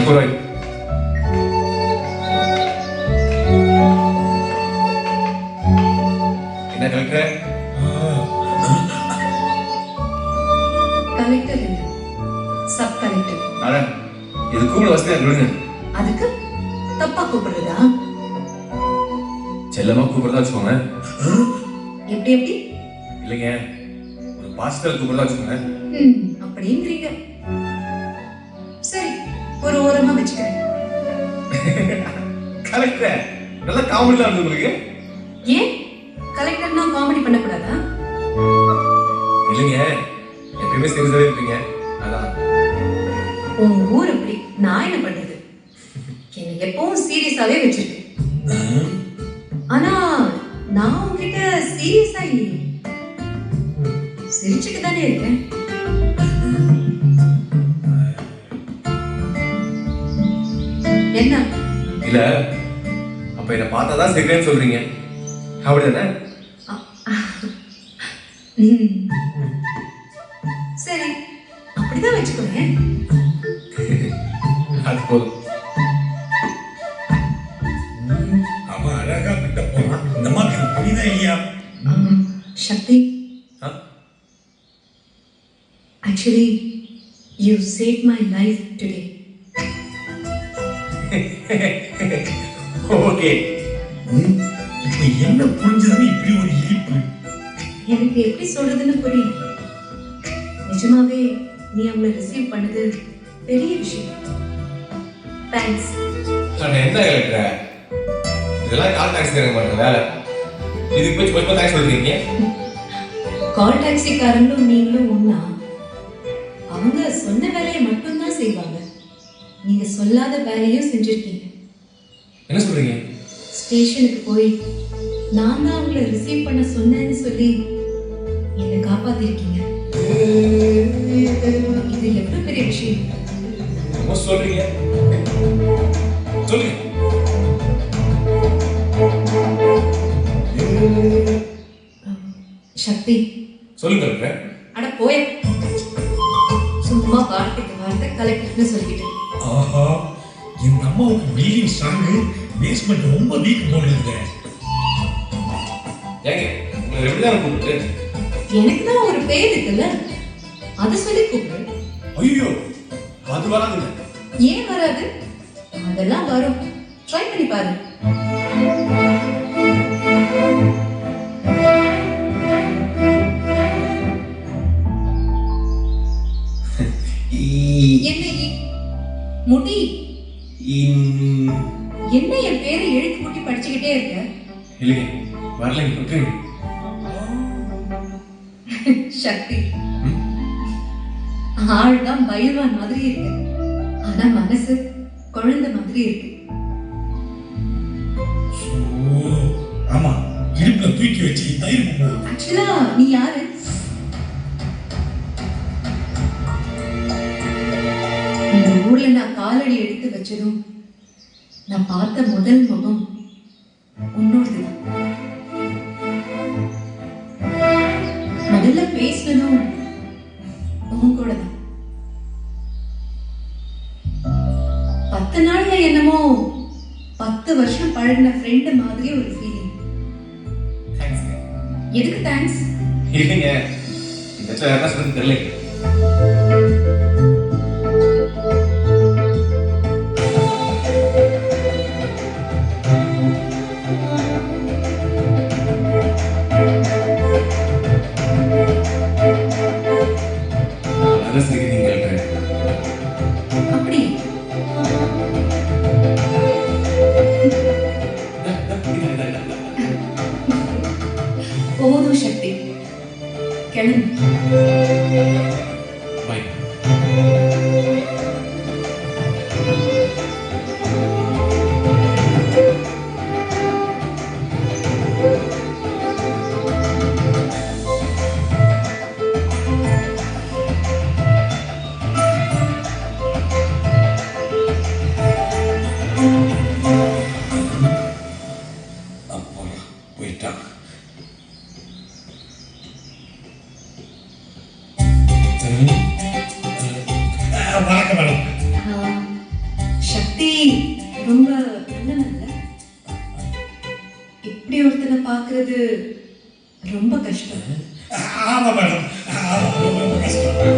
சூப்பராய். என்ன collector? Collector இல்ல, sub collector. அட, இது கூப்பிட வசதியா விடுங்க. அதுக்கு தப்பா கூப்பிடுறதா? செல்லமா கூப்பிடுறதா வச்சுக்கோங்க. எப்படி எப்படி? இல்லைங்க, ஒரு பாஸ்டர் கூப்பிடுறதா வச்சுக்கோங்க. அப்படிங்கிறீங்க. சரி, ஒரு ஓரமா வச்சுக்கிறேன். கலெக்டர், நல்லா காமெடிலாம் இருந்து உங்களுக்கு. ஏன் கலெக்டர்னா காமெடி பண்ணக்கூடாதா? இல்லைங்க, எப்பயுமே சீரியஸாவே இருப்பீங்க. அதான். உன் ஊர் அப்படி, நான் என்ன பண்றது? என்னை எப்பவும் சீரியஸாவே வச்சிருக்கேன். ஆனா நான் உங்ககிட்ட சீரியஸா இல்லையே, சிரிச்சுட்டு தானே இருக்கேன். என்ன? இல்ல, அப்ப என்ன பார்த்தாதான் சிரிக்கிறேன்னு சொல்றீங்க, அப்படிதானே? சரி, அப்படிதான் வச்சுக்கோங்க. அது போதும். அவன் அழகா கிட்ட போறான். இந்த மாதிரி புரியுதா இல்லையா? சக்தி, actually you saved my life today. Okay. இப்ப என்ன புரிஞ்சதுன்னு இப்படி ஒரு இழிப்பு? எனக்கு எப்படி சொல்றதுன்னு புரியல. நிஜமாவே நீ அவங்களை ரிசீவ் பண்ணது பெரிய விஷயம். தேங்க்ஸ். நான் என்ன கலெக்டர், இதெல்லாம் கால் டாக்ஸிக்காரங்க பண்ற வேலை. இதுக்கு போய் கொஞ்சம் தேங்க்ஸ் சொல்றீங்க. கால் டாக்ஸிக்காரங்களும் நீங்களும் ஒண்ணா? அவங்க சொன்ன வேலையை மட்டும்தான் செய்வாங்க, நீங்க சொல்லாத வேலையும் செஞ்சிருக்கீங்க. என்ன சொல்றீங்க? ஸ்டேஷனுக்கு போய் நான் தான் உங்களை ரிசீவ் பண்ண சொன்னேன்னு சொல்லி என்னை காப்பாத்திருக்கீங்க. இது எவ்வளவு பெரிய விஷயம். என்ன சொல்றீங்க? சொல்லுங்க. சக்தி, சொல்லுங்க கலெக்டர். அட போய, சும்மா வார்த்தைக்கு வார்த்தை கலெக்டர்னு சொல்லிக்கிட்டு. ஆஹா, இந்த அம்மாவுக்கு பில்டிங் ஸ்ட்ராங்கு, பேஸ்மெண்ட் ரொம்ப வீக் போல இருக்கு. ஏங்க, உங்களை எப்படிதான் கூப்பிட்டு? எனக்கு தான் ஒரு பேர் இருக்குல்ல, அதை சொல்லி கூப்பிடு. ஐயோ, அது வராதுங்க. ஏன் வராது? அதெல்லாம் வரும், ட்ரை பண்ணி பாரு. என்ன முடி? என்ன என் பேரை எழுத்து கூட்டி படிச்சுக்கிட்டே இருக்க? இல்லைங்க, வரலைங்க. விட்டுருங்க. சக்தி, ஆள் தான் பயில்வான் மாதிரி இருக்கு, ஆனா மனசு குழந்தை மாதிரி இருக்கு. ஆமா, இடுப்புல தூக்கி வச்சு தயிர் போடுவோம். ஆக்சுவலா நீ யாரு? இந்த ஊர்ல நான் காலடி எடுத்து வச்சதும் நான் பார்த்த முதல் முகம் உன்னோடதுதான். முதல்ல பேசினதும் உன் கூட தான். 10 நாள்ல என்னமோ 10 வருஷம் பழகின ஃப்ரெண்ட் மாதிரி ஒரு ஃபீலிங். தேங்க்ஸ்ங்க. எதுக்கு தேங்க்ஸ்? இல்லைங்க, இந்த இடத்துல யாரா சொல்றது தெரியல. அப்படி போதும் சக்தி, கிளம்பு. பை. போயிட்டான். வணக்கம் மேடம். இப்படி ஒருத்தனை பார்க்கறது ரொம்ப கஷ்டம். ஆமா மேடம், ஆமா, ரொம்ப கஷ்டம்.